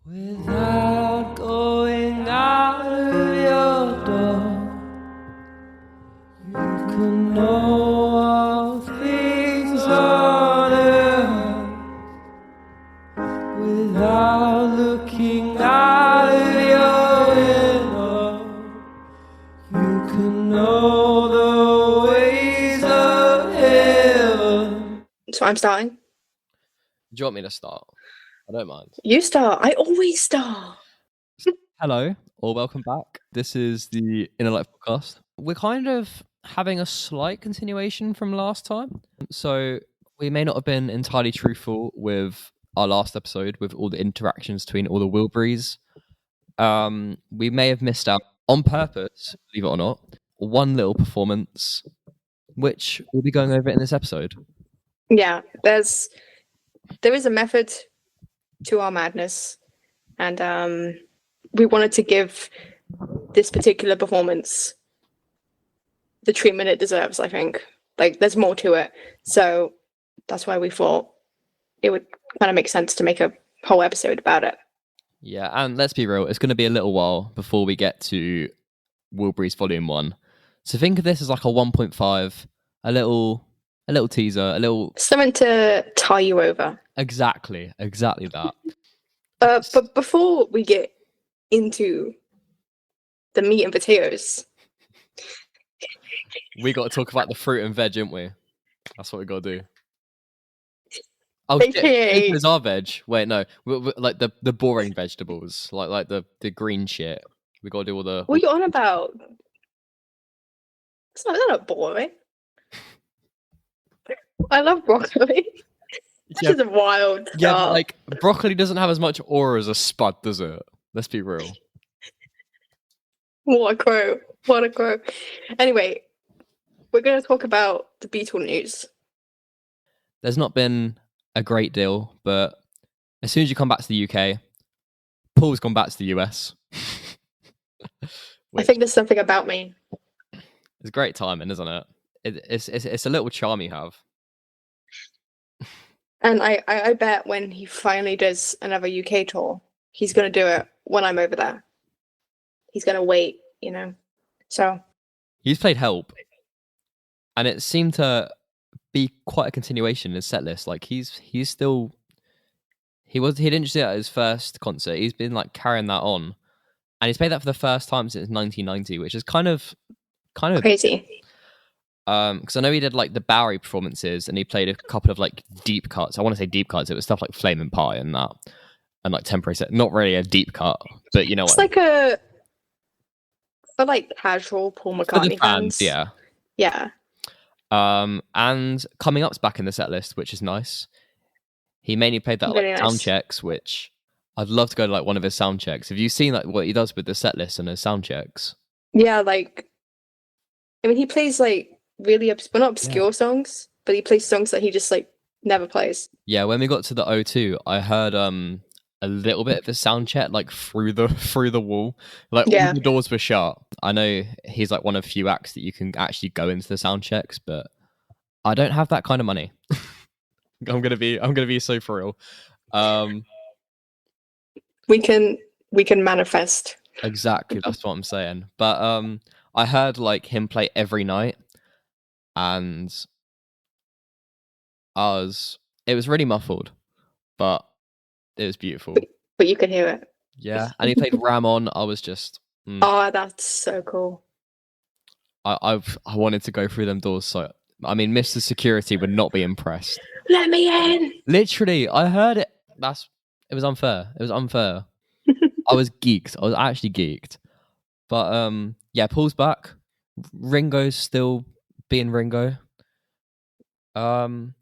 Without going out of your door, you can know all things on earth. Without looking out of your window, you can know the ways of heaven. So I'm starting. Do you want me to start? I don't mind. You start. I always start. Hello, or welcome back. This is the Inner Life podcast. We're kind of having a slight continuation from last time. So we may not have been entirely truthful with our last episode, with all the interactions between all the Wilburys. We may have missed out on purpose, believe it or not, one little performance, which we'll be going over in this episode. Yeah, there is a method to our madness, and we wanted to give this particular performance the treatment it deserves. I think there's more to it, so that's why we thought it would kind of make sense to make a whole episode about it. Yeah, and let's be real, it's going to be a little while before we get to Wilburys Volume 1. So think of this as like a 1.5, a little teaser, a little... Something to tie you over. Exactly that. But before we get into the meat and potatoes... we got to talk about the fruit and veg, haven't we? That's what we got to do. Oh, AKA... shit, is our veg? Wait, no. We're like the boring vegetables, like the green shit. We got to do all the... What are you on about? It's not boring. I love broccoli. This is a wild start. Yeah, but, like, broccoli doesn't have as much aura as a spud, does it? Let's be real. What a quote. Anyway, we're going to talk about the Beatle news. There's not been a great deal, but as soon as you come back to the UK, Paul's gone back to the US. I think there's something about me. It's great timing, isn't it? It's a little charm you have. And I bet when he finally does another UK tour, he's going to do it when I'm over there. He's going to wait, So He's played Help, and it seemed to be quite a continuation in his set list. Like he didn't just do it at his first concert. He's been like carrying that on, and he's played that for the first time since 1990, which is kind of crazy. Because I know he did like the Bowery performances, and he played a couple of like deep cuts. I want to say deep cuts. It was stuff like Flamin' Pie and that, and like Temporary Set. Not really a deep cut, but you know it's what? It's for like casual Paul McCartney for the fans. Yeah. Yeah. And Coming Up's back in the set list, which is nice. He mainly played that Very like nice. sound checks, which I'd love to go to like one of his sound checks. Have you seen like what he does with the set list and his sound checks? Yeah, he plays like really not obscure songs, but he plays songs that he just like never plays. Yeah, when we got to the O2, I heard a little bit of the sound check like through the wall. Like all the doors were shut. I know he's like one of few acts that you can actually go into the sound checks, but I don't have that kind of money. I'm gonna be so for real. We can manifest. Exactly, that's what I'm saying. But I heard like him play every night, and it was really muffled, but it was beautiful. But you could hear it. Yeah, and he played Ram On. I was just Oh, that's so cool. I wanted to go through them doors, so I mean Mr. Security would not be impressed. Let me in. Literally, I heard it. It was unfair. I was geeked. I was actually geeked. But yeah, Paul's back. Ringo's still being Ringo. And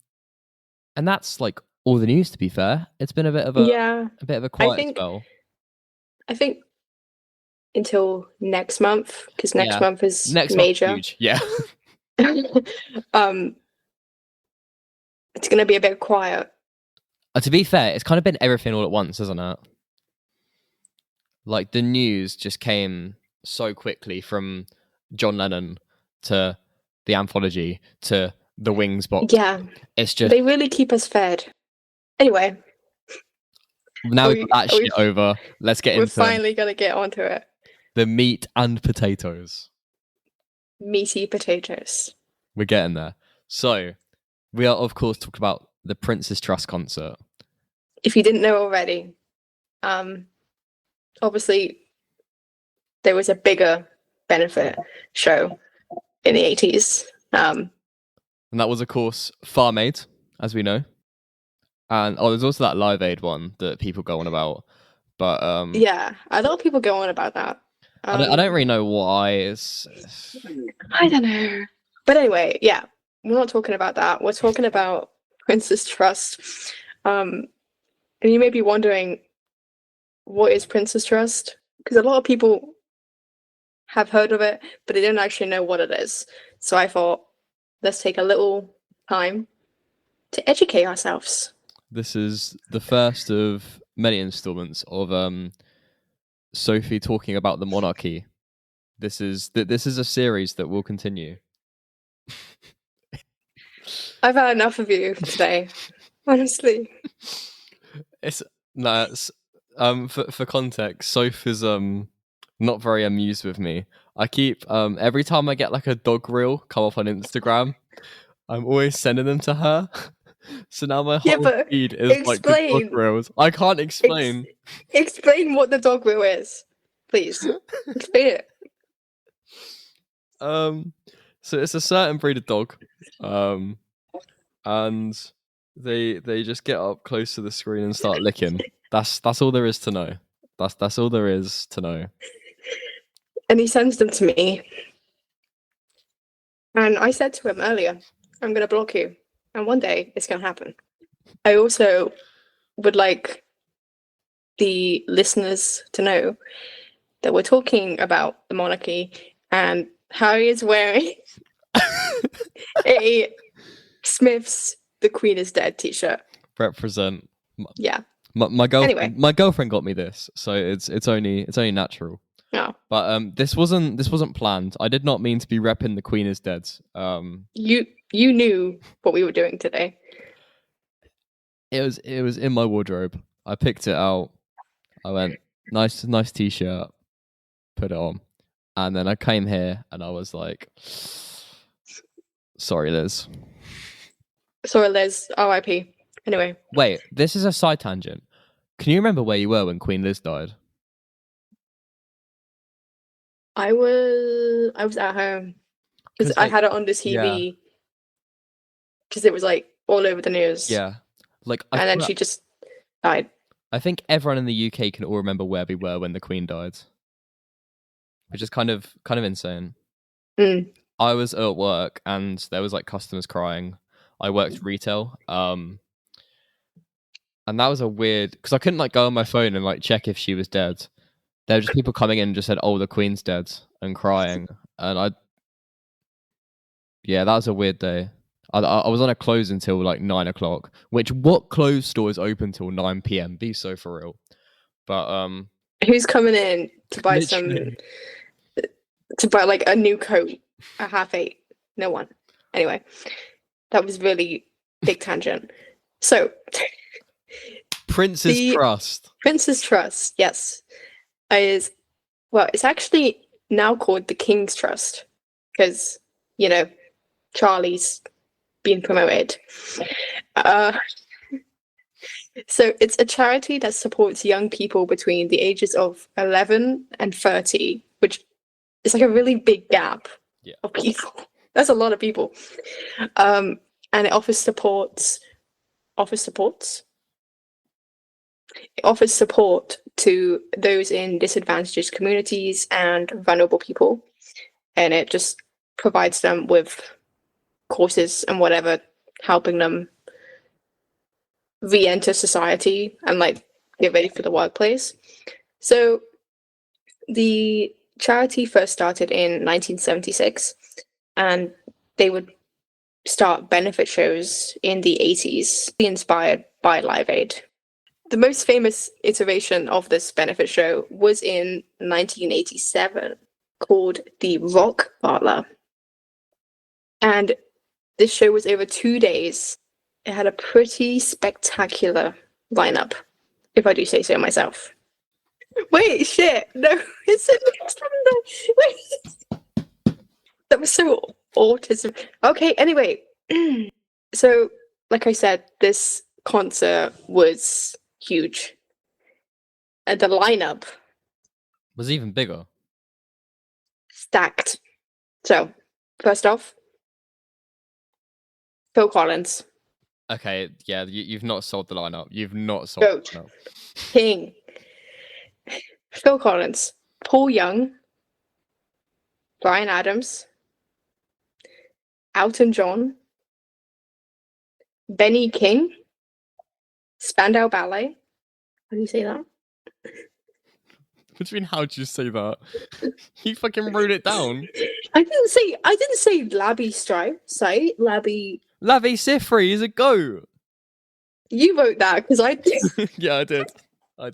that's like all the news, to be fair. It's been a bit of a quiet spell. I think until next month, because next month is major. Month, huge. Yeah. It's going to be a bit quiet. To be fair, it's kind of been everything all at once, isn't it? Like the news just came so quickly from John Lennon to the anthology to the Wings box. Yeah. It's just... They really keep us fed. Anyway, Now Are we've we- got that are we- shit over. Let's get We're into finally gonna get onto it. the meat and potatoes. Meaty potatoes. We're getting there. So, we are, of course, talking about the Prince's Trust concert. If you didn't know already, obviously there was a bigger benefit show in the 80s. And that was, of course, Farm Aid, as we know. And, there's also that Live Aid one that people go on about. But, yeah, a lot of people go on about that. I don't really know why. I don't know. But anyway, yeah, we're not talking about that. We're talking about Prince's Trust. And you may be wondering, what is Prince's Trust? Because a lot of people have heard of it, but they don't actually know what it is. So I thought, let's take a little time to educate ourselves. This is the first of many installments of Sophie talking about the monarchy. This is a series that will continue. I've had enough of you today, honestly. It's for context, Soph is not very amused with me. I keep every time I get like a dog reel come up on Instagram, I'm always sending them to her. So now my whole feed is like the dog reels. I can't explain. Explain what the dog reel is, please. Explain it. So it's a certain breed of dog, and they just get up close to the screen and start licking. That's all there is to know. That's all there is to know. And he sends them to me. And I said to him earlier, I'm going to block you. And one day it's going to happen. I also would like the listeners to know that we're talking about the monarchy, and Harry is wearing a Smith's The Queen is Dead t-shirt. Represent. Yeah. My girlfriend. Anyway. My girlfriend got me this, so it's only natural. Oh. But this wasn't planned. I did not mean to be repping The Queen is Dead. You knew what we were doing today. It was in my wardrobe. I picked it out. I went, nice t-shirt, put it on, and then I came here and I was like, sorry, Liz. Sorry, Liz. R.I.P. Anyway. Wait, this is a side tangent. Can you remember where you were when Queen Liz died? I was at home because I had it on the TV because it was like all over the news. Yeah, and then she just died. I think everyone in the UK can all remember where we were when the Queen died, which is kind of insane. Mm. I was at work and there was like customers crying. I worked retail, and that was a weird because I couldn't like go on my phone and like check if she was dead. There were just people coming in and just said, "Oh, the Queen's dead," and crying, and that was a weird day. I was on a close until like 9 o'clock. Which what clothes store is open till 9 p.m.? Be so for real. But who's coming in to buy like a new coat at 8:30? No one. Anyway, that was really big tangent. So, Prince's Trust. Prince's Trust, yes, it's actually now called the King's Trust because Charlie's being promoted. So it's a charity that supports young people between the ages of 11 and 30, which is like a really big gap of people. That's a lot of people. And it offers support to those in disadvantaged communities and vulnerable people. And it just provides them with courses and whatever, helping them re-enter society and like get ready for the workplace. So the charity first started in 1976, and they would start benefit shows in the 80s, inspired by Live Aid. The most famous iteration of this benefit show was in 1987, called the Rock Gala. And this show was over 2 days. It had a pretty spectacular lineup. if I do say so myself. Wait, shit. No, it's the next one. Wait. That was so autism. Okay, anyway. So, like I said, this concert was huge. And the lineup Was even bigger. stacked. So, first off, Phil Collins, Okay, yeah, you've not sold the lineup. You've not sold Goat. the lineup. King, Phil Collins, Paul Young, Bryan Adams, Elton John, Benny King, Spandau Ballet. How do you say that? What do you mean, how'd you say that? You fucking wrote it down. I didn't say Labby Stripe. Say Labby. Lavi Sifri is a goat. You wrote that because I did. Yeah, I did. I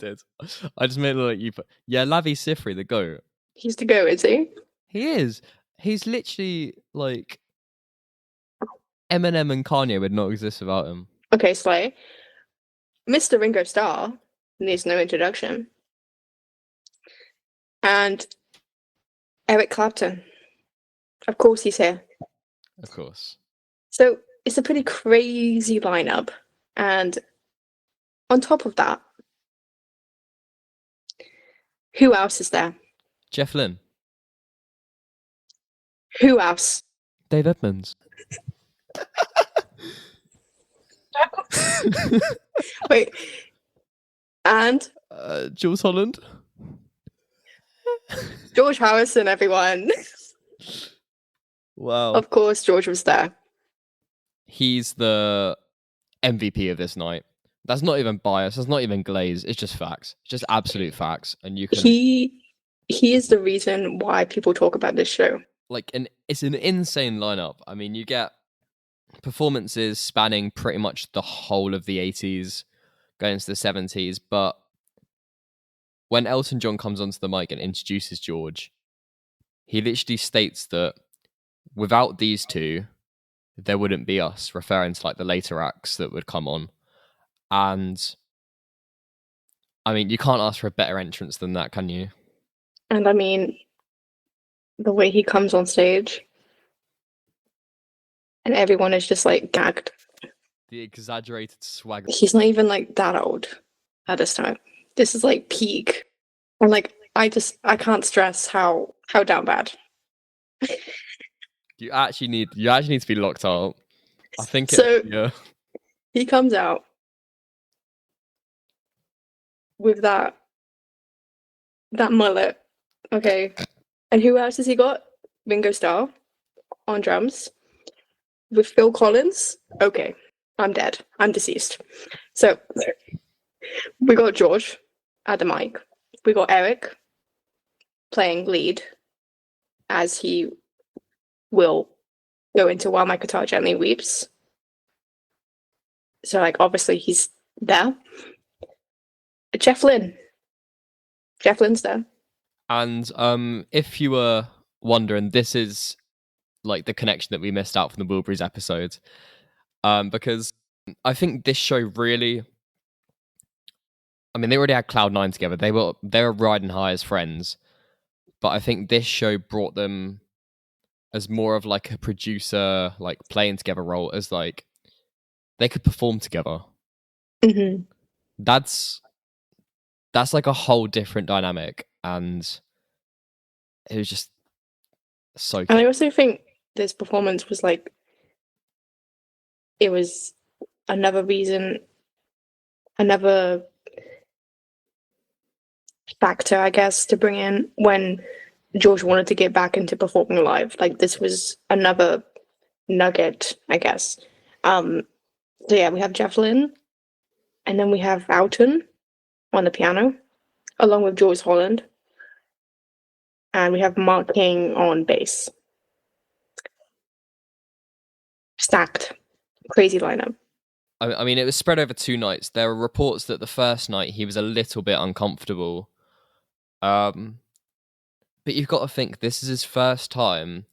just made it look like you put. Yeah, Lavi Sifri, the goat. He's to go, is he? He is. He's literally like Eminem and Kanye would not exist without him. Okay, Slay. Mr. Ringo Starr needs no introduction. And Eric Clapton. Of course he's here. Of course. So it's a pretty crazy lineup. And on top of that, who else is there? Jeff Lynne. Who else? Dave Edmunds. Wait. And Jules Holland. George Harrison, everyone. Wow. Of course, George was there. He's the MVP of this night. That's not even bias. That's not even glaze. It's just facts. It's just absolute facts. And you can He is the reason why people talk about this show. it's an insane lineup. I mean, you get performances spanning pretty much the whole of the 80s, going into the 70s, but when Elton John comes onto the mic and introduces George, he literally states that without these two, there wouldn't be us, referring to like the later acts that would come on. And I mean, you can't ask for a better entrance than that, can you? And I mean, the way he comes on stage and everyone is just like gagged. The exaggerated swagger. He's not even like that old at this time. This is like peak. And like, I can't stress how down bad. You actually need to be locked out. I think yeah. He comes out with that mullet. Okay. And who else has he got? Ringo Starr on drums. With Phil Collins. Okay. I'm dead. I'm deceased. So we got George at the mic. We got Eric playing lead as he will go into While My Guitar Gently Weeps. So like obviously he's there. Jeff Lynne's there. And if you were wondering, this is like the connection that we missed out from the Wilburys episode. Because I think this show really, I mean, they already had Cloud9 together. They were riding high as friends. But I think this show brought them as more of like a producer, like playing together role, as like they could perform together. Mm-hmm. That's like a whole different dynamic, and it was just so And I also think this performance was like, it was another factor, I guess, to bring in when George wanted to get back into performing live. Like this was another nugget, I guess. So yeah, we have Jeff Lynne, and then we have Elton on the piano, along with George Holland, and we have Mark King on bass. Stacked, crazy lineup. I mean, it was spread over 2 nights. There were reports that the first night he was a little bit uncomfortable. But you've got to think, this is his first time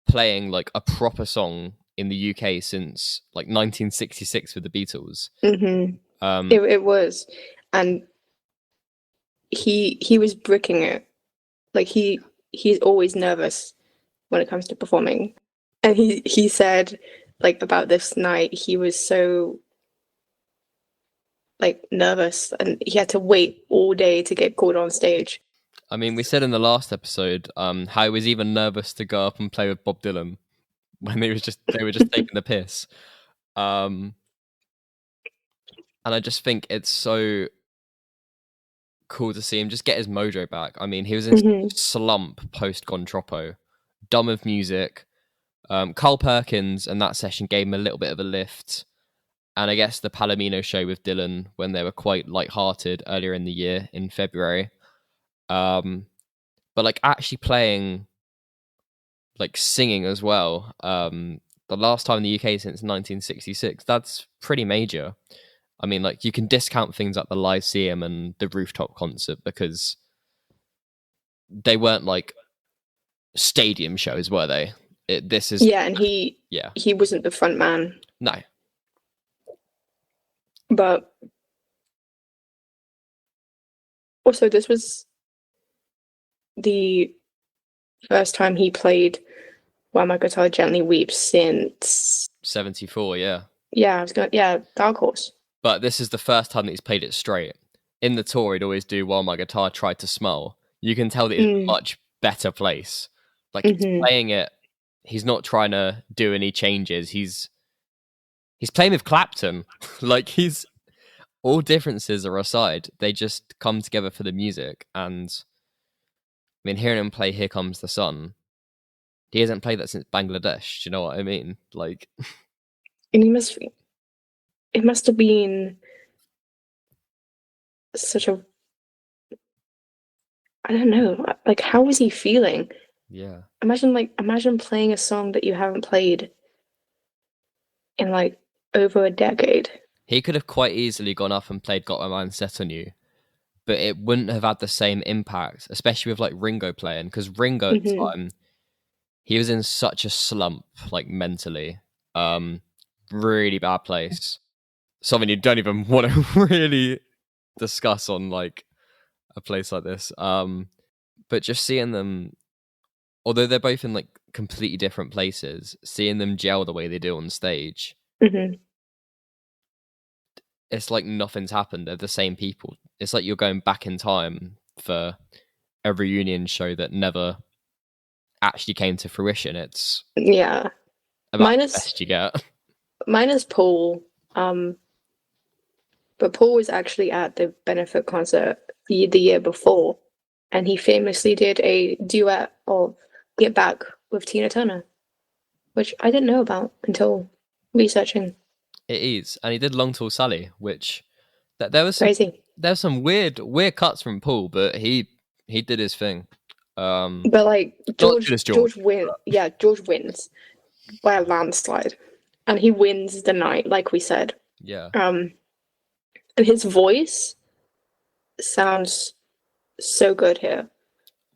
playing like a proper song in the UK since like 1966 with the Beatles. Mm-hmm. It was. And he was bricking it. Like he's always nervous when it comes to performing. And he said like about this night he was so like nervous and he had to wait all day to get called on stage. I mean, we said in the last episode how he was even nervous to go up and play with Bob Dylan when they were just taking the piss. And I just think it's so cool to see him just get his mojo back. I mean, he was in slump post Gontropo, dumb of music. Carl Perkins and that session gave him a little bit of a lift. And I guess the Palomino show with Dylan when they were quite light-hearted earlier in the year in February. But like actually playing, like singing as well. The last time in the UK since 1966, that's pretty major. I mean, like you can discount things like the Lyceum and the rooftop concert because they weren't like stadium shows, were they? This is and he wasn't the front man. No. But also, this was the first time he played While My Guitar Gently Weeps since 74, yeah. Dark Horse. But this is the first time that he's played it straight. In the tour, he'd always do While My Guitar Tried to Smile. You can tell that he's in a much better place. Like he's playing it, he's not trying to do any changes. He's playing with Clapton. Like he's all differences are aside, they just come together for the music. And I mean, hearing him play Here Comes the Sun, he hasn't played that since Bangladesh. Do you know what I mean? Like, and it must have been such a, I don't know, like how was he feeling? Yeah. Imagine playing a song that you haven't played in like over a decade. He could have quite easily gone up and played Got My Mind Set on You, but it wouldn't have had the same impact, especially with like Ringo playing, because Ringo at the time, he was in such a slump, like mentally, really bad place. Something you don't even want to really discuss on like a place like this. But just seeing them, although they're both in like completely different places, seeing them gel the way they do on stage, it's like nothing's happened. They're the same people. It's like you're going back in time for a reunion show that never actually came to fruition. It's about the best you get. Minus Paul, but Paul was actually at the benefit concert the year before, and he famously did a duet of Get Back with Tina Turner, which I didn't know about until researching. It is, and he did Long Tall Sally, which there was crazy. There's some weird cuts from Paul, but he did his thing. But like George wins by a landslide, and he wins the night, like we said. Yeah. And his voice sounds so good here.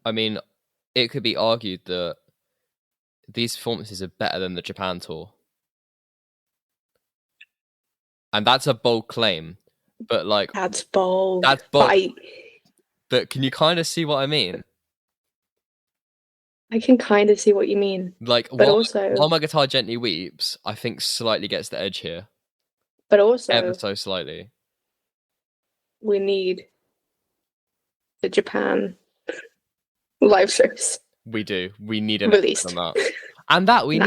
I mean, it could be argued that these performances are better than the Japan tour. And that's a bold claim, but like... That's bold. But can you kind of see what I mean? I can kind of see what you mean. Like, but While My Guitar Gently Weeps, I think slightly gets the edge here. But also... ever so slightly. We need the Japan live shows. We do. We need an released on that. And that we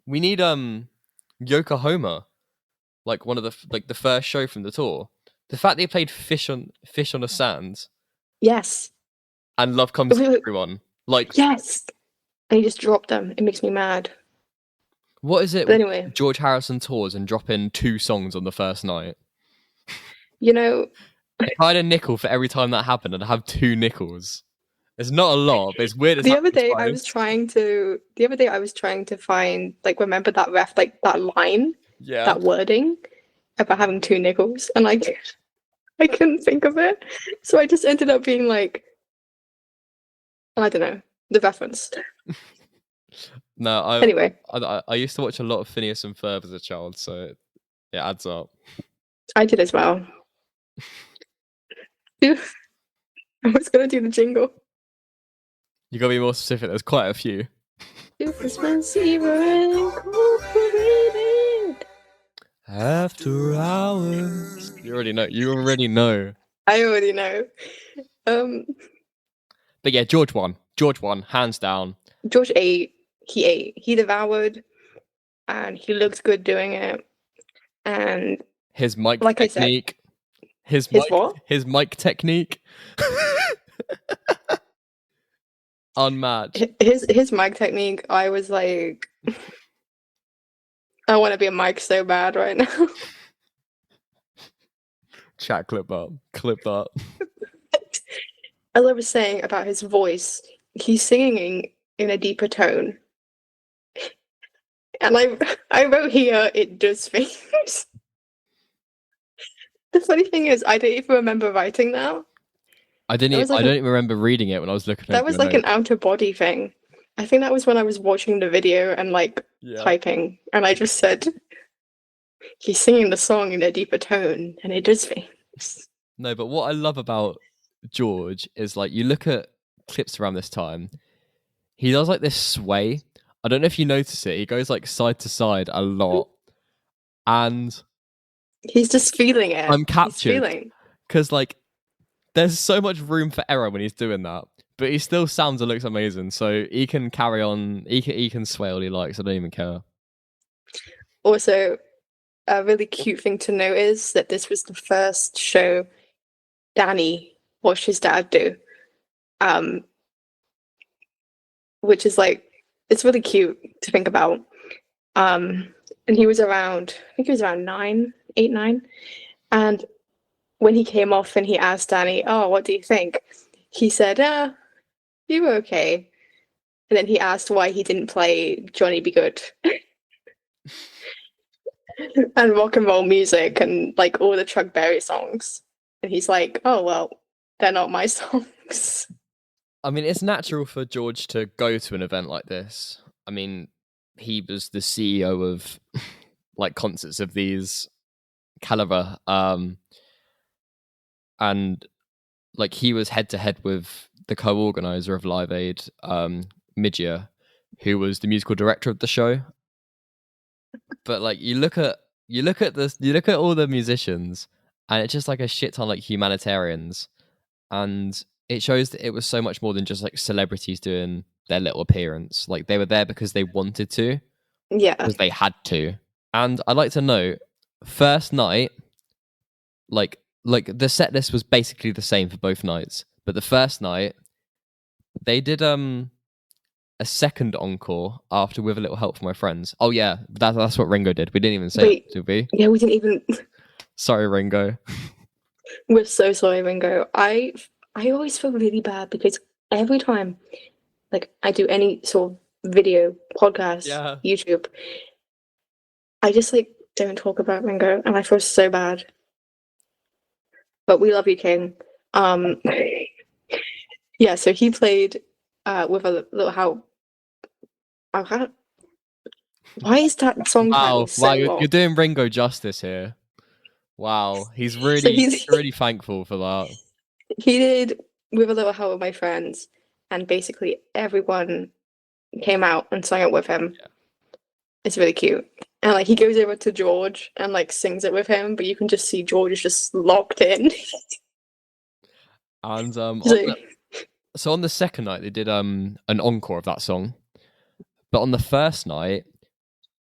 need Yokohama, like one of the first show from the tour. The fact they played Fish on the Sands. Yes. And Love Comes to Everyone. Like yes. And he just dropped them. It makes me mad. What is it? But anyway, George Harrison tours and drop in 2 songs on the first night. You know, if I had a nickel for every time that happened, I'd have 2 nickels. It's not a lot, but it's weird. The other day I was trying to find, like, remember that that line, that wording about having 2 nickels, and I couldn't think of it, so I just ended up being like, I don't know, the reference. No, anyway, I used to watch a lot of Phineas and Ferb as a child, so it adds up. I did as well. I was gonna do the jingle. You gotta be more specific. There's quite a few. Incorporated. After hours. You already know. You already know. I already know. But yeah, George won. George won, hands down. George ate. He ate. He devoured, and he looked good doing it. And His mic like technique. His what? His mic technique. Unmatched. His mic technique. I was like, I want to be a mic so bad right now. Chat, clip up. Clip that. As I was saying about his voice, he's singing in a deeper tone. And I wrote here, it does things. The funny thing is, I don't even remember writing that. I don't even remember reading it when I was looking at it. That was like an out of body thing. I think that was when I was watching the video and typing, and I just said, he's singing the song in a deeper tone, and it does things. No, but what I love about George is like you look at clips around this time, he does like this sway. I don't know if you notice it. He goes like side to side a lot, and he's just feeling it. I'm captured because like there's so much room for error when he's doing that, but he still sounds and looks amazing. So he can carry on. He can sway all he likes. I don't even care. Also, a really cute thing to note is that this was the first show Danny watched his dad do, which is like, it's really cute to think about. And he was around, I think he was around 8, 9. And when he came off and he asked Danny, "Oh, what do you think?" He said, "You were okay." And then he asked why he didn't play Johnny Be Good. And rock and roll music and like all the Chuck Berry songs. And he's like, "Oh, well, they're not my songs." I mean, it's natural for George to go to an event like this. I mean, he was the CEO of like concerts of these caliber, and like he was head to head with the co-organizer of Live Aid, Midyear, who was the musical director of the show. But like you look at all the musicians, and it's just like a shit ton like humanitarians, and it shows that it was so much more than just like celebrities doing their little appearance. Like they were there because they wanted to, because they had to. And I'd like to note, first night, like the set list was basically the same for both nights, but the first night they did a second encore after With a Little Help from My Friends. Oh yeah, that's what Ringo did. We didn't even say it, did we? Yeah, we didn't even. Sorry, Ringo. We're so sorry, Ringo. I always feel really bad because every time, like, I do any sort of video, podcast, YouTube, I just like don't talk about Ringo, and I feel so bad. But we love you, King. Yeah, so he played With a Little Help. Why is that song title so long? You're doing Ringo justice here. Wow, he's really thankful for that. He did With a Little Help with My Friends, and basically everyone came out and sang it with him. Yeah. It's really cute. And like he goes over to George and like sings it with him, but you can just see George is just locked in. And so on the second night they did an encore of that song. But on the first night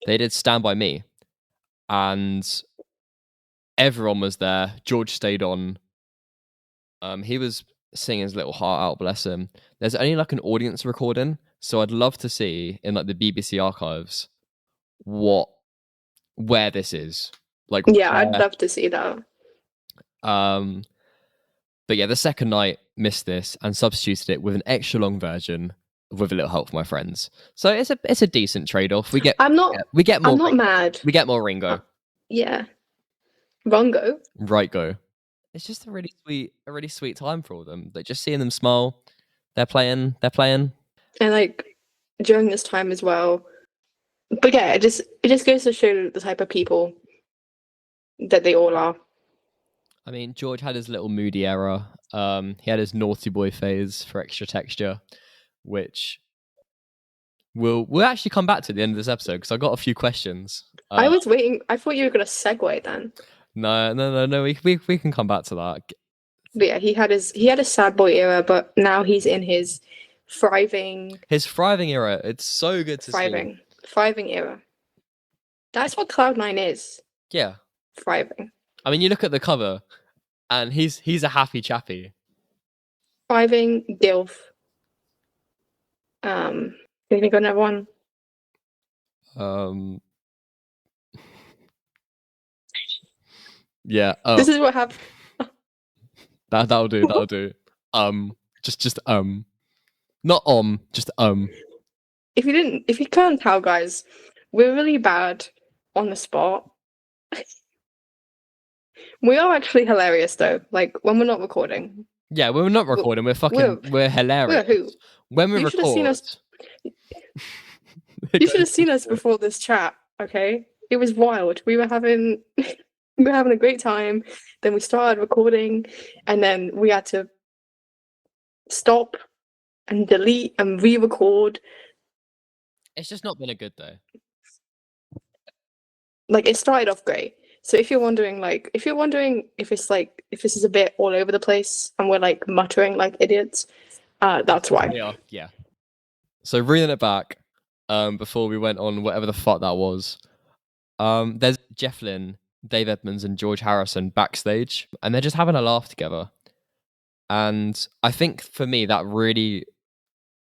they did Stand By Me. And everyone was there. George stayed on. He was singing his little heart out, bless him. There's only like an audience recording, so I'd love to see in like the BBC archives where this is. Like, yeah, I'd love to see that. But yeah, the second night missed this and substituted it with an extra long version With a Little Help from My Friends. So it's a decent trade-off. We get more. I'm not mad. We get more Ringo. Yeah. Rongo. Right go. It's just a really sweet time for all of them. Like just seeing them smile. They're playing. And like during this time as well. But yeah, it just goes to show the type of people that they all are. I mean, George had his little moody era. He had his naughty boy phase for Extra Texture, which we'll actually come back to at the end of this episode because I got a few questions. I was waiting. I thought you were gonna segue then. No. We can come back to that. But yeah, he had a sad boy era, but now he's in his thriving era. It's so good to see. Thriving era. That's what Cloud9 is. Yeah. Thriving. I mean, you look at the cover, and he's a happy chappy. Thriving DILF. Can you think of another one? Yeah. This is what happened. That'll do. Just not just If you can't tell, guys, we're really bad on the spot. We are actually hilarious though. Like when we're not recording. Yeah, when we're not recording, we're hilarious. We're who? When we You record, should have seen us. You should have seen us before this chat. Okay, it was wild. We were having a great time. Then we started recording, and then we had to stop and delete and re-record. It's just not been a good day. Like it started off great. So if you're wondering if this is a bit all over the place and we're like muttering like idiots, that's why. Yeah. So reeling it back, before we went on whatever the fuck that was, there's Jeff Lynne, Dave Edmunds, and George Harrison backstage, and they're just having a laugh together. And I think for me that really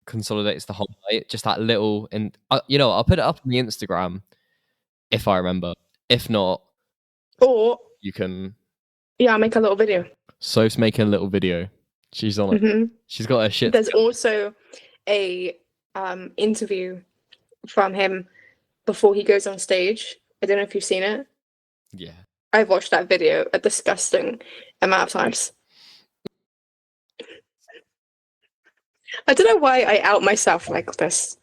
consolidates the whole night. Just that little, and I'll put it up on the Instagram if I remember. If not, or you can. Yeah, I'll make a little video. Soph's making a little video. She's on it. She's got her shit. There's also a interview from him before he goes on stage. I don't know if you've seen it. Yeah. I've watched that video a disgusting amount of times. I don't know why I out myself like this.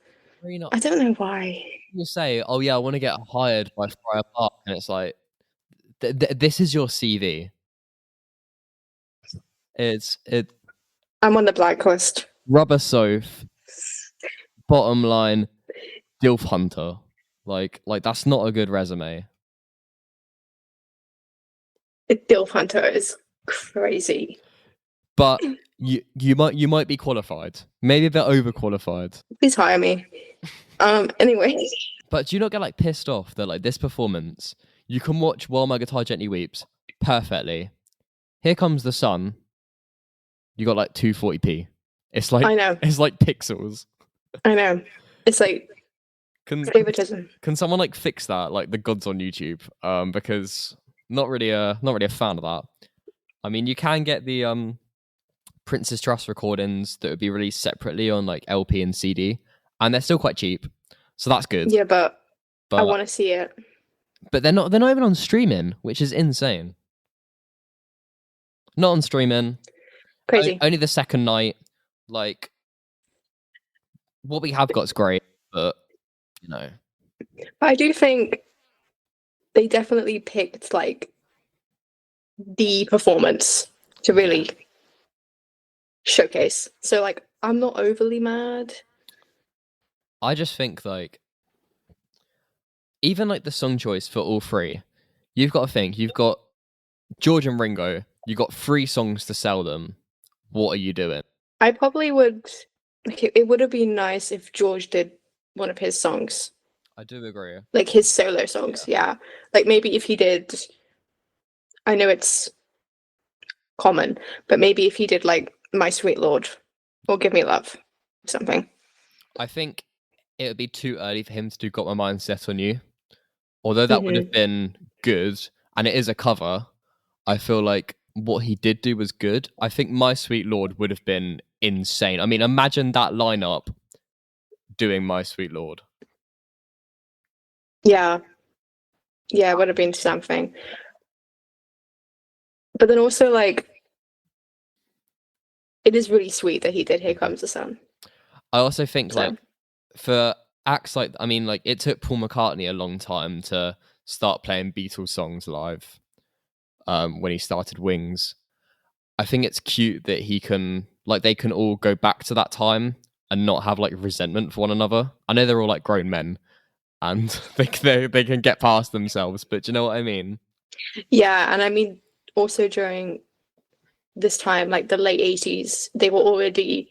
I don't know why. You say, "Oh yeah, I want to get hired by Friar Park," and it's like, this is your CV. I'm on the blacklist. Rubber Soph. Bottom line, DILF Hunter. Like that's not a good resume. DILF Hunter is crazy. But you might be qualified. Maybe a bit overqualified. Please hire me. Anyway. But do you not get like pissed off that like this performance, you can watch While My Guitar Gently Weeps perfectly. Here Comes the Sun. You got like 240p. It's like, I know. It's like pixels. I know. It's like favoritism. Can someone like fix that? Like the gods on YouTube. Because not really a fan of that. I mean, you can get the Prince's Trust recordings that would be released separately on like LP and CD, and they're still quite cheap, so that's good. Yeah, but I want to see it. But they're not even on streaming, which is insane. Not on streaming. Crazy. Only the second night. Like what we have got's great, but I do think they definitely picked like the performance to really showcase. So like I'm not overly mad. I just think like even like the song choice for all three, you've got to think, you've got George and Ringo, you've got 3 songs to sell them. What are you doing? I probably would like it would have been nice if George did one of his songs. I do agree. Like his solo songs, yeah. Like maybe if he did, I know it's common, but maybe if he did like My Sweet Lord or Give Me Love or something. I think it would be too early for him to do Got My Mind Set on You. Although that would have been good, and it is a cover, I feel like what he did do was good. I think My Sweet Lord would have been insane. I mean, imagine that lineup doing My Sweet Lord. Yeah. Yeah, it would have been something. But then also, like, it is really sweet that he did Here Comes the Sun. I also think, like, for acts like, I mean, like, it took Paul McCartney a long time to start playing Beatles songs live when he started Wings. I think it's cute that he can, like, they can all go back to that time and not have like resentment for one another. I know they're all like grown men and they can get past themselves, but do you know what I mean? Yeah, and I mean also during this time, like the late 80s, they were already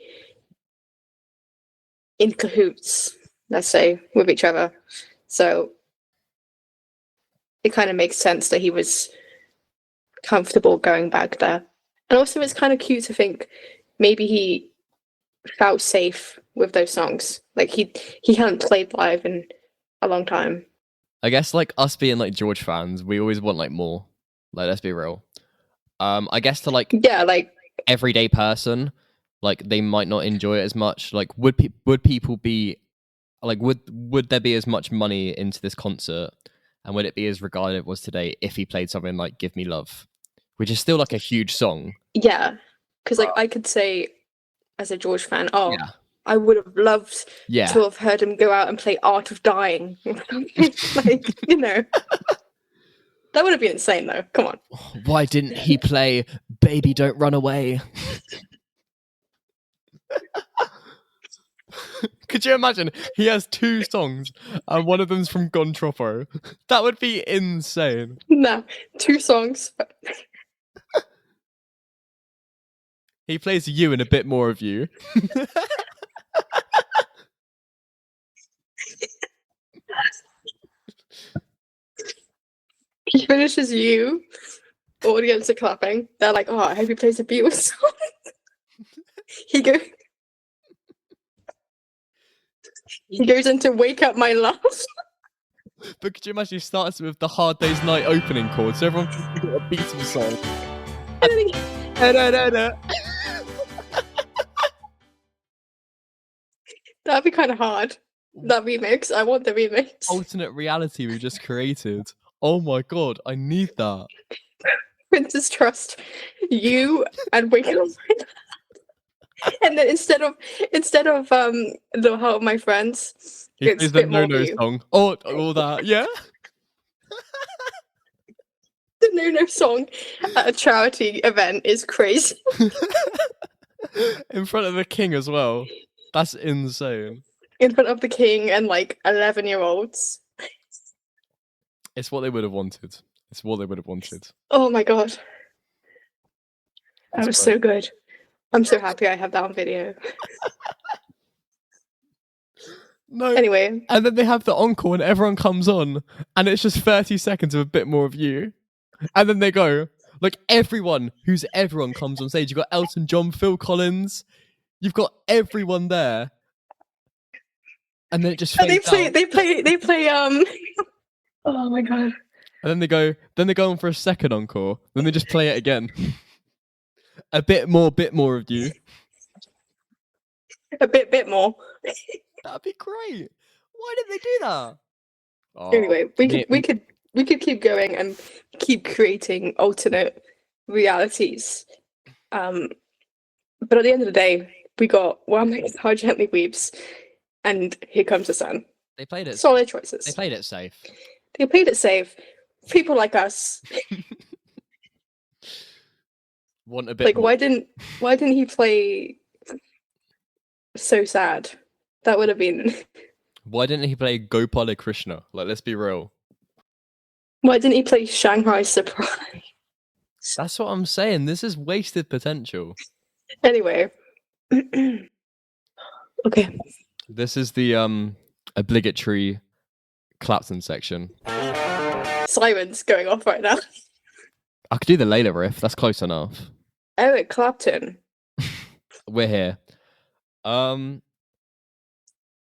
in cahoots, let's say, with each other. So it kind of makes sense that he was comfortable going back there. And also it's kind of cute to think maybe he felt safe with those songs. Like he hadn't played live in a long time. I guess like us being like George fans, we always want like more. Like, let's be real. I guess to like Yeah, like everyday person, like they might not enjoy it as much. Like, would people be like, would there be as much money into this concert, and would it be as regarded as it was today if he played something like "Give Me Love," which is still like a huge song? yeah, because like I could say as a George fan, oh, Yeah. I would have loved Yeah. to have heard him go out and play Art of Dying. Like, you know. That would have been insane though. Come on. Why didn't he play Baby Don't Run Away? Could you imagine? He has 2 songs and one of them's from Gon Troppo. That would be insane. Nah, 2 songs. He plays You and a bit more of You. He finishes You. Audience are clapping. They're like, oh, I hope he plays a Beatles song. He goes into Wake Up My Love. But could you imagine he starts with the Hard Day's Night opening chord, so everyone thinks he's got a Beatles song. And then that'd be kind of hard. That remix. I want the remix. Alternate reality we just created. Oh my god, I need that. Princess Trust, You and Wake Up My Love. And then instead of The Heart of My Friends, He it's plays a the bit more No You. song. Oh, all that, yeah? The No song at a charity event is crazy. In front of the king as well. That's insane. In front of the king and like 11-year-olds. It's what they would have wanted. It's what they would have wanted. Oh my god. That That's was great. so good. I'm so happy I have that on video. No. Anyway, And then they have the encore and everyone comes on and it's just 30 seconds of a bit more of You. And then they go, like everyone comes on stage. You've got Elton John, Phil Collins. You've got everyone there. And then it just fades out. they play oh my god. And then they go on for a second encore. Then they just play it again. A bit more of You. A bit more. That'd be great. Why did they do that? Oh, Anyway, we could keep going and keep creating alternate realities. But at the end of the day, we got While My Guitar Gently Weeps and Here Comes the Sun. They played it. Solid choices. They played it safe. They played it safe. People like us. Want a bit Like, more. why didn't he play So Sad? That would have been. Why didn't he play Gopala Krishna? Like, let's be real. Why didn't he play Shanghai Surprise? That's what I'm saying. This is wasted potential. Anyway. Okay. This is the obligatory Clapton section. Sirens going off right now. I could do the Layla riff. That's close enough. Eric Clapton. We're here.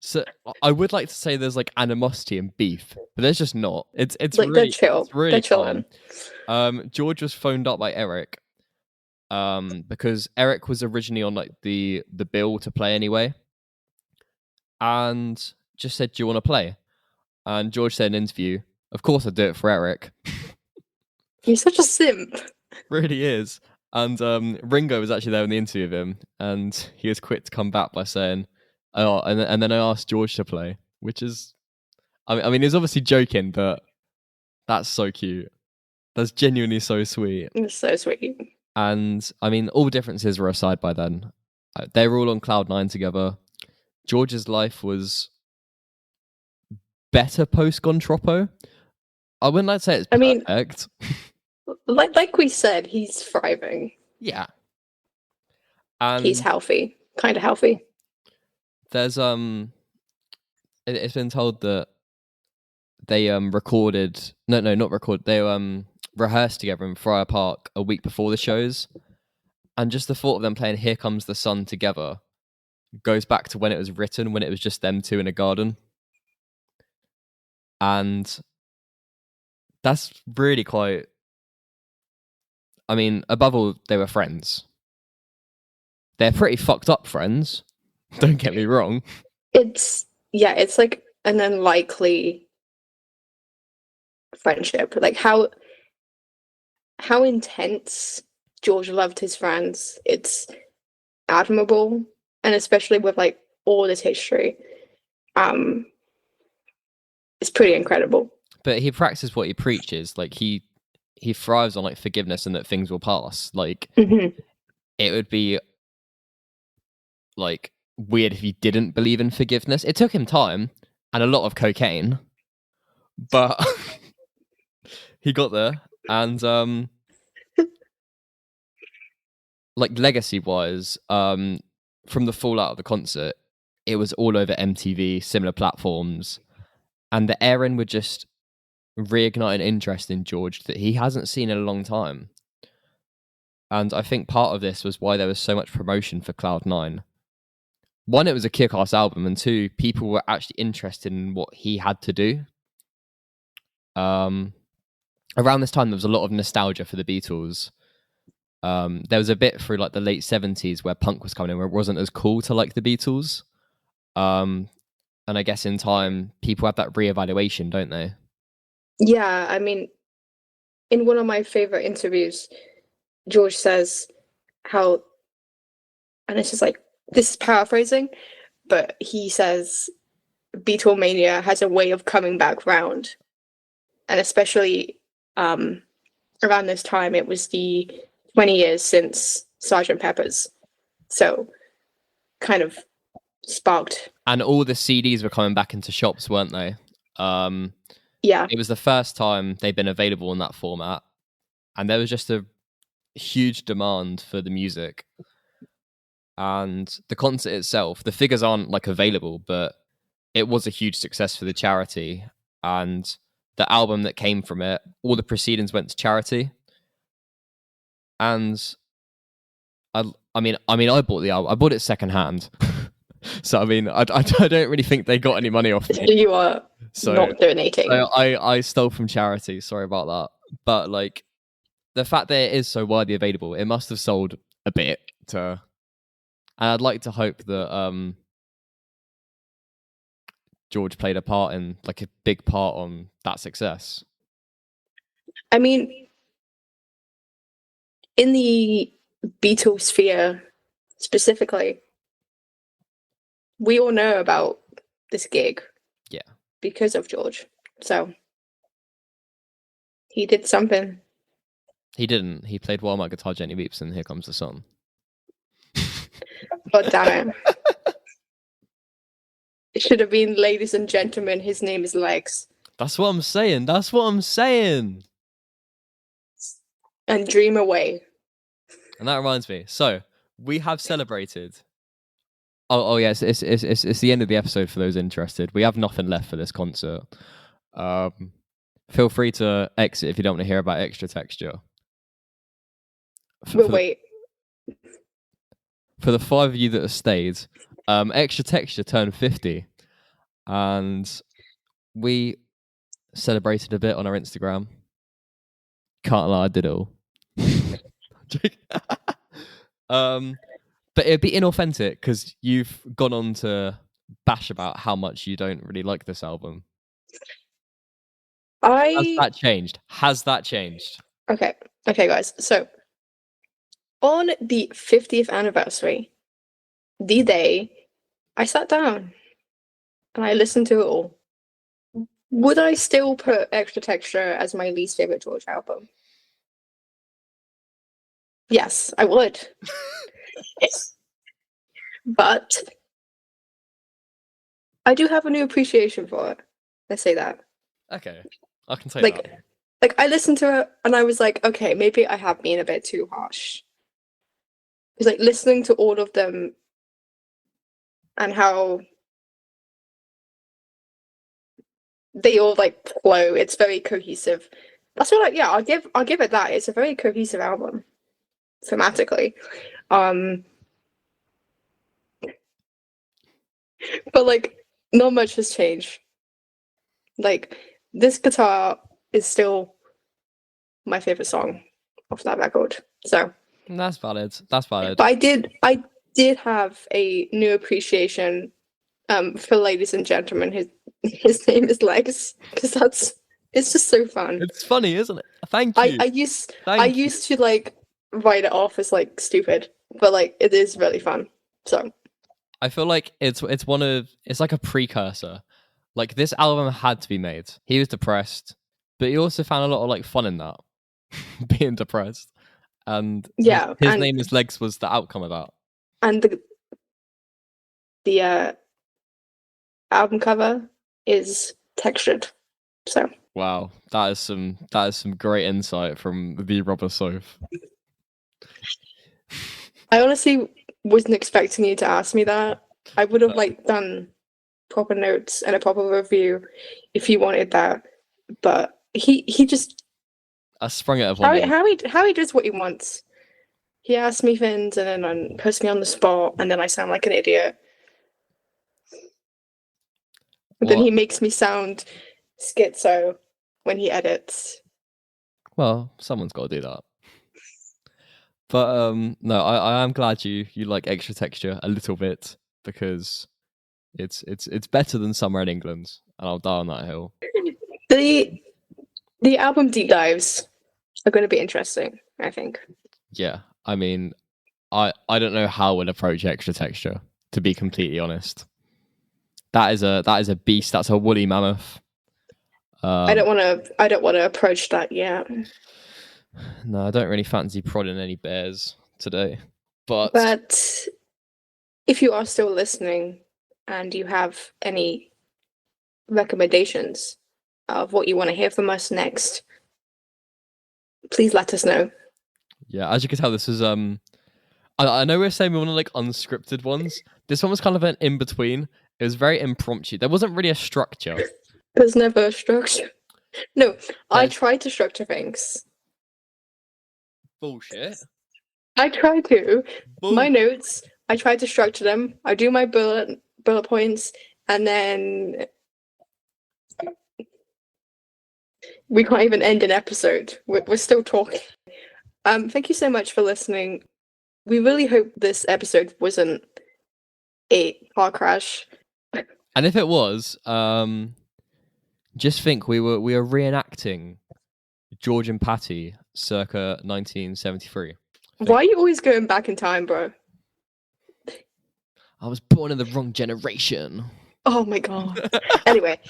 So I would like to say there's like animosity and beef, but there's just not. It's Like, really they're chill. It's really They're chilling. calm. George was phoned up by Eric. Because Eric was originally on like the bill to play anyway, and just said, "Do you want to play?" And George said in an interview, "Of course I'd do it for Eric." He's such a simp. Really is. And Ringo was actually there in the interview with him, and he was quick to come back by saying, "Oh," and then I asked George to play, which is, I mean, he's obviously joking, but that's so cute. That's genuinely so sweet. It's so sweet. And I mean, all differences were aside by then. They were all on cloud nine together. George's life was better post Gontropo. I wouldn't like to say it's I mean, perfect. like we said, he's thriving. Yeah. And He's healthy, kind of healthy. there's it's been told that they recorded not recorded, they rehearsed together in Friar Park a week before the shows. And just the thought of them playing Here Comes the Sun together goes back to when it was written, when it was just them two in a garden. And that's really quite... I mean, above all, they were friends. They're pretty fucked up friends. Don't get me wrong. It's like an unlikely friendship. Like how intense George loved his friends. It's admirable, and especially with like all this history, it's pretty incredible. But he practices what he preaches. Like he thrives on like forgiveness and that things will pass. Like it would be like weird if he didn't believe in forgiveness. It took him time and a lot of cocaine, but he got there. And like legacy wise, from the fallout of the concert, it was all over MTV, similar platforms, and the airing would just reignite an interest in George that he hasn't seen in a long time. And I think part of this was why there was so much promotion for Cloud9. One, it was a kick-ass album, and two, people were actually interested in what he had to do. Around this time, there was a lot of nostalgia for the Beatles. There was a bit through like the late 70s where punk was coming in, where it wasn't as cool to like the Beatles. And I guess in time, people have that reevaluation, don't they? Yeah, I mean, in one of my favorite interviews, George says how, and it's just like, this is paraphrasing, but he says Beatlemania has a way of coming back round. And especially around this time, it was the 20 years since Sgt. Pepper's. So kind of sparked. And all the CDs were coming back into shops, weren't they? Yeah. It was the first time they'd been available in that format. And there was just a huge demand for the music. And the concert itself, the figures aren't like available, but it was a huge success for the charity. And the album that came from it, all the proceedings went to charity. And I mean, I bought the album. I bought it secondhand. So I mean, I don't really think they got any money off me. You are not donating. So I stole from charity. Sorry about that. But like the fact that it is so widely available, it must have sold a bit to. And I'd like to hope that George played a part in, like a big part on that success. I mean, in the Beatles sphere specifically, we all know about this gig. Yeah. Because of George. So he did something. He didn't. He played While My Guitar Gently Weeps and Here Comes the Sun. God damn it. It should have been, ladies and gentlemen, his name is Legs. That's what I'm saying. And Dream Away. And that reminds me. So we have celebrated. Oh yes, it's the end of the episode for those interested. We have nothing left for this concert. Feel free to exit if you don't want to hear about Extra Texture. Wait. For the 5 of you that have stayed, Extra Texture turned 50, and we celebrated a bit on our Instagram. Can't lie, I did it all. But it'd be inauthentic because you've gone on to bash about how much you don't really like this album. Has that changed? Okay, guys. So, on the 50th anniversary, the day, I sat down and I listened to it all. Would I still put Extra Texture as my least favorite George album? Yes, I would. But I do have a new appreciation for it. Let's say that. Okay, I can take that. Like I listened to it and I was like, okay, maybe I have been a bit too harsh. It's like listening to all of them and how they all like flow. It's very cohesive. That's what I'll give it that. It's a very cohesive album thematically. But like not much has changed. Like this guitar is still my favorite song off that record. So That's valid. That's valid. but I did have a new appreciation for Ladies and Gentlemen. His name is Legs, because it's just so fun. It's funny, isn't it? Thank you. I used to like write it off as like stupid, but like it is really fun. So I feel like it's like a precursor. Like this album had to be made. He was depressed, but he also found a lot of like fun in that, being depressed. And yeah, his name is Legs was the outcome of that. And the album cover is textured. So wow, that is some great insight from the Robber Soph. I honestly wasn't expecting you to ask me that. I would have like done proper notes and a proper review if you wanted that, but he just I sprung it upon him. How he does what he wants. He asks me things and then puts me on the spot, and then I sound like an idiot. But then he makes me sound schizo when he edits. Well, someone's got to do that. But no, I am glad you like extra texture a little bit, because it's better than Somewhere in England, and I'll die on that hill. The album deep dives are going to be interesting, I think. Yeah, I mean, I don't know how we'll approach extra texture, to be completely honest. That is a beast. That's a woolly mammoth. I don't want to approach that yet. No, I don't really fancy prodding any bears today. But if you are still listening and you have any recommendations of what you want to hear from us next, please let us know. Yeah, as you can tell, this is I know we're saying we want to like unscripted ones. This one was kind of an in between. It was very impromptu. There wasn't really a structure. There's never a structure. No, I try to structure things. Bullshit. I try to. My notes, I try to structure them. I do my bullet points, and then we can't even end an episode. We're still talking. Thank you so much for listening. We really hope this episode wasn't a car crash. And if it was, just think we were reenacting George and Patty circa 1973. Why are you always going back in time, bro? I was born in the wrong generation. Oh my god. Anyway,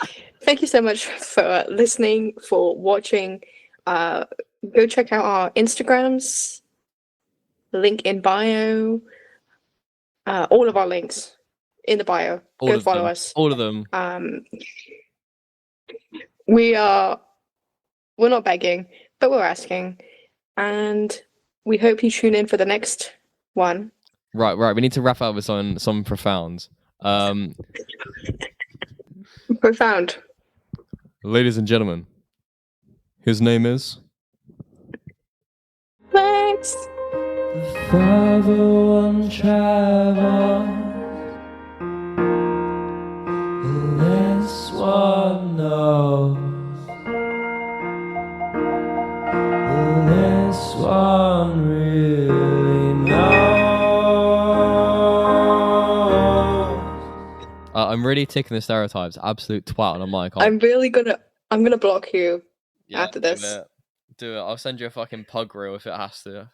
thank you so much for listening, for watching. Go check out our Instagrams. Link in bio. All of our links in the bio. Go follow us. All of them. We're not begging, but we're asking. And we hope you tune in for the next one. Right. We need to wrap up with some profound. Profound. Ladies and gentlemen, his name is... Thanks. The farther one travels, the less one knows, the less one really knows. I'm really taking the stereotypes. Absolute twat on a mic. I'm gonna block you after this. Do it. I'll send you a fucking pug reel if it has to.